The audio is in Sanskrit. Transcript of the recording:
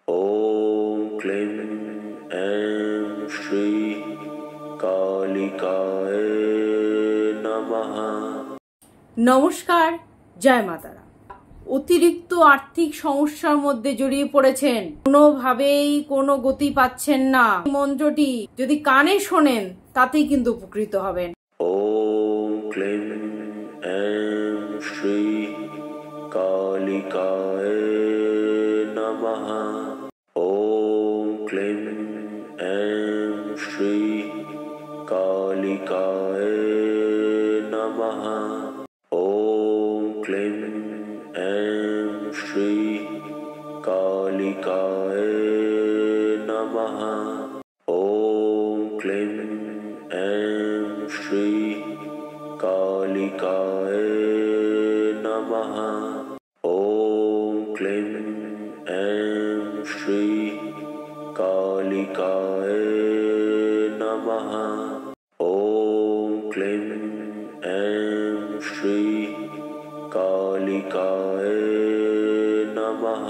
ॐ क्लीं ऐं श्री कालिकाय नमः। নমস্কার, জয় মাতারা। অতিরিক্ত আর্থিক সমস্যার মধ্যে জড়িয়ে পড়েছেন, কোনোভাবেই কোনো গতি পাচ্ছেন না। মন্ত্রটি যদি কানে শোনেন তাতেই কিন্তু উপকৃত হবেন। ॐ क्लीं ऐं श्री कालिकाय नमः। ॐ क्लीं ऐं श्री कालिकाय नमः। ॐ क्लीं ऐं श्री कालिकाय नमः। ॐ क्लीं ऐं श्री कालिकाय नमः। ॐ क्लीं ऐं श्री कालिकाय नमः। ॐ क्लीं ऐं श्री कालिकाय नमः।